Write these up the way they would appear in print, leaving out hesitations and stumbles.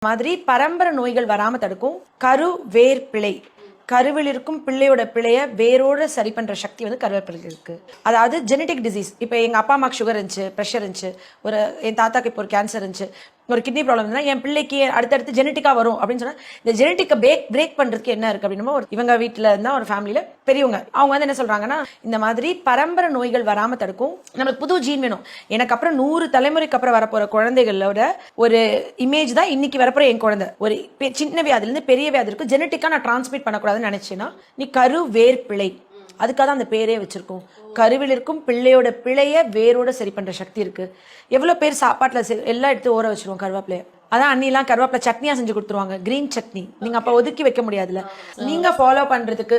மாதிரி பரம்பரை நோய்கள் வராம தடுக்கும் கரு வேர் பிழை. கருவில் இருக்கும் பிள்ளையோட பிழைய வேரோட சரி பண்ற சக்தி வந்து கருவேப்பிலைக்கு இருக்கு. அதாவது ஜெனடிக் டிசீஸ். இப்போ எங்க அப்பா அம்மாக்கு சுகர் இருந்துச்சு, ப்ரெஷர் இருந்துச்சு, என் தாத்தாக்கு இப்போ ஒரு கேன்சர் இருந்துச்சு, ஒரு கிட்னி ப்ராப்ளம் இருந்தால் என் பிள்ளைக்கு அடுத்தடுத்து ஜெனட்டிக்கா வரும் அப்படின்னு சொன்னா இந்த ஜெனட்டிக்கை பிரேக் பண்றதுக்கு என்ன இருக்கு அப்படின்னா இவங்க வீட்டுல இருந்தா ஒரு ஃபேமிலியில பெரியவங்க அவங்க வந்து என்ன சொல்றாங்கன்னா இந்த மாதிரி பரம்பரை நோய்கள் வராம தடுக்கும். நம்மளுக்கு புது ஜீன் வேணும். எனக்கு அப்புறம் 100 தலைமுறைக்கு அப்புறம் வரப்போற குழந்தைகளோட ஒரு இமேஜ் தான் இன்னைக்கு வரப்போற என் குழந்தை. ஒரு சின்ன வியாதில இருந்து பெரிய வியாதி இருக்கும், ஜெனட்டிக்கா நான் டிரான்ஸ்மிட் பண்ணக்கூடாதுன்னு நினைச்சேன்னா நீ கரு வேர் பிழை. அதுக்காக தான் அந்த பேரே வச்சிருக்கோம். கருவில் இருக்கும் பிள்ளையோட பிழைய வேரோட சரி பண்ற சக்தி இருக்கு. எவ்வளவு பேர் சாப்பாட்டுல எல்லாம் எடுத்து ஊற வச்சிருவோம் கருவேப்பிலைய. அதான் அண்ணிலாம் கருவேப்பிலை சட்னியா செஞ்சு கொடுத்துருவாங்க, கிரீன் சட்னி. நீங்க அப்ப ஒதுக்கி வைக்க முடியாதுல்ல. நீங்க ஃபாலோ பண்றதுக்கு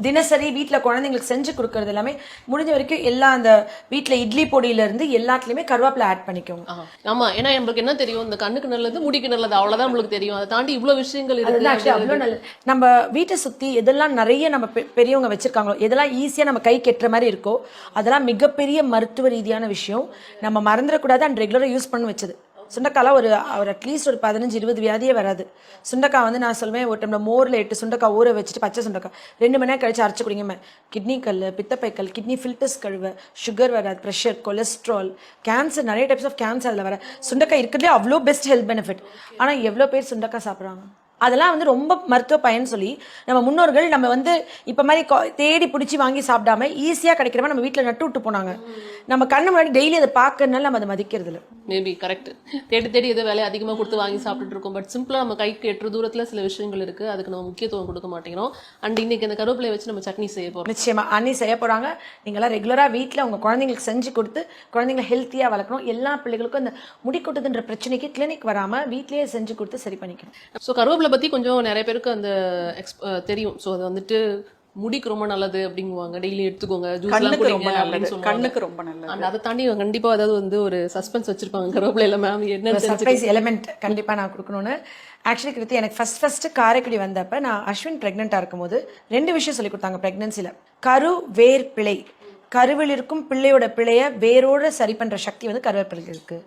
தினசரி வீட்டுல குழந்தைங்களுக்கு செஞ்சு கொடுக்கறது எல்லாமே முடிஞ்ச வரைக்கும் எல்லா அந்த வீட்டுல இட்லி பொடியில இருந்து எல்லாத்துலயுமே கருவேப்பிலை ஆட் பண்ணிக்கோங்க. ஆமா, ஏன்னா நம்மளுக்கு என்ன தெரியும், இந்த கண்ணுக்கு நல்லது முடிக்கு நல்லது அவ்வளவுதான் நம்மளுக்கு தெரியும். அதை தாண்டி இவ்வளவு விஷயங்கள் இருக்கு. அவ்வளவு நல்லது. நம்ம வீட்டை சுத்தி எதெல்லாம் நிறைய நம்ம பெரியவங்க வச்சிருக்காங்களோ, எதெல்லாம் ஈஸியா நம்ம கை கெட்டுற மாதிரி இருக்கோ அதெல்லாம் மிகப்பெரிய மருத்துவ ரீதியான விஷயம். நம்ம மறந்துடக்கூடாது. அண்ட் ரெகுலரா யூஸ் பண்ண வச்சது சுண்டக்காலாம் ஒரு அட்லீஸ்ட் ஒரு 15-20 வியாதியே வராது. சுண்டக்காய் வந்து நான் சொல்வேன், ஒரு டைம்ல மோரில் 8 சுண்டக்காய் ஊற வச்சுட்டு பச்சை சுண்டக்காய் 2 மணி நேரம் கழிச்சு அரைச்சு குடிங்க. கிட்னி கல், பித்தப்பை கல், கிட்னி ஃபில்டர்ஸ் கழுவ, சுகர் வராது, ப்ரெஷர், கொலஸ்ட்ரால், கேன்சர், நிறைய டைப்ஸ் ஆஃப் கேன்சர் அதில் வர. சுண்டக்காய் இருக்கிறதே அவ்வளோ பெஸ்ட் ஹெல்த் பெனிஃபிட். ஆனால் எவ்வளோ பேர் சுண்டக்காய் சாப்பிட்றாங்க? அதெல்லாம் வந்து ரொம்ப மருத்துவ பயன் சொல்லி நம்ம முன்னோர்கள் நம்ம வந்து இப்ப மாதிரி தேடி பிடிச்சி வாங்கி சாப்பிடாம ஈஸியா கிடைக்கிறவங்க நம்ம வீட்டுல நட்டு விட்டு போனாங்க. நம்ம கண்ணு முன்னாடி டெய்லி அதை பார்க்கறதுனால நம்ம அதை மதிக்கிறது இல்லை. Maybe correct. தேடி ஏதோ வேலையை அதிகமா கொடுத்து வாங்கி சாப்பிட்டுட்டு இருக்கோம். பட் சிம்பிளா நம்ம கைக்கு எட்டு தூரத்துல சில விஷயங்கள் இருக்கு, அதுக்கு நம்ம முக்கியத்துவம் கொடுக்க மாட்டேங்கிறோம். அண்ட் இன்னைக்கு அந்த கருவேப்பிலையை வச்சு நம்ம சட்னி செய்ய போறோம். நிச்சயமா அண்ணி செய்ய போறாங்க. நீங்களாம் ரெகுலரா வீட்டுல உங்க குழந்தைங்களுக்கு செஞ்சு கொடுத்து குழந்தைங்களை ஹெல்த்தியா வளர்க்கணும். எல்லா பிள்ளைகளுக்கும் இந்த முடி கொட்டுதுன்ற பிரச்சனைக்கு கிளினிக் வராம வீட்லயே செஞ்சு கொடுத்து சரி பண்ணிக்கணும். ஸோ கருவேப்பிலை பத்தி கொஞ்சம் நிறைய பேருக்கு அந்த தெரியும். ஸோ அது வந்துட்டு முடிக்கு ரொம்ப நல்லது அப்படிங்குவாங்க, டெய்லி எடுத்துக்கோங்க, கண்ணுக்கு ரொம்ப நல்லது. அண்ட் அதை தாண்டி கண்டிப்பா அதாவது வந்து ஒரு சஸ்பென்ஸ் வச்சிருப்பாங்க கருவேப்பிலையில. மேம் என்ன சர்ப்ரைஸ் எலிமெண்ட் கண்டிப்பா நான் கொடுக்கணும்னு. ஆக்சுவலி கிருத்தி எனக்கு ஃபர்ஸ்ட் காரைக்குடி வந்தப்ப நான் அஸ்வின் பிரெக்னெண்டா இருக்கும்போது 2 விஷயம் சொல்லி கொடுத்தாங்க பிரெக்னன்சில. கரு வேர் பிழை. கருவில் இருக்கும் பிள்ளையோட பிழைய வேரோட சரி பண்ற சக்தி வந்து கருவேப்பிலைக்கு இருக்கு.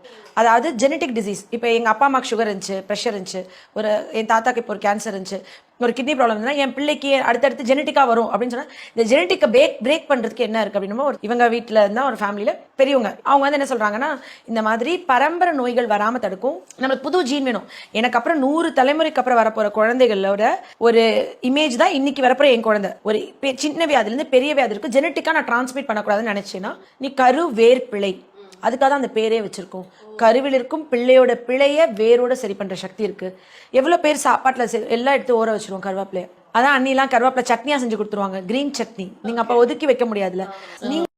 அதாவது ஜெனடிக் டிசீஸ். இப்போ எங்க அப்பா அம்மாக்கு சுகர் இருந்துச்சு, ப்ரெஷர் இருந்துச்சு, என் தாத்தாக்கு இப்போ ஒரு கேன்சர் இருந்துச்சு, ஒரு கிட்னி ப்ராப்ளம் இருந்தால் என் பிள்ளைக்கு அடுத்தடுத்து ஜெனட்டிக்கா வரும் அப்படின்னு சொன்னா இந்த ஜெனட்டிக்கை பிரேக் பண்றதுக்கு என்ன இருக்கு அப்படின்னா இவங்க வீட்டுல இருந்தா ஒரு ஃபேமிலியில பெரியவங்க அவங்க வந்து என்ன சொல்றாங்கன்னா இந்த மாதிரி பரம்பரை நோய்கள் வராம தடுக்கும். நம்மளுக்கு புது ஜீன் வேணும். எனக்கு அப்புறம் 100 தலைமுறைக்கு அப்புறம் வரப்போற குழந்தைகளோட ஒரு இமேஜ் தான் இன்னைக்கு வரப்போற என் குழந்தை. ஒரு சின்ன வியாதில இருந்து பெரிய வியாதி இருக்கும், ஜெனட்டிக்கா நான் டிரான்ஸ்மிட் பண்ணக்கூடாதுன்னு நினைச்சேன்னா நீ கரு வேர் பிழை. அதுக்காக தான் அந்த பேரே வச்சிருக்கோம். கருவில் இருக்கும் பிள்ளையோட பிழைய வேரோட சரி பண்ற சக்தி இருக்கு. எவ்வளவு பேர் சாப்பாட்டுல எல்லாம் எடுத்து ஊற வச்சிருவோம் கருவேப்பிலைய. அதான் அண்ணிலாம் கருவேப்பிலை சட்னியா செஞ்சு கொடுத்துருவாங்க, கிரீன் சட்னி. நீங்க அப்ப ஒதுக்கி வைக்க முடியாதுல்ல. நீங்க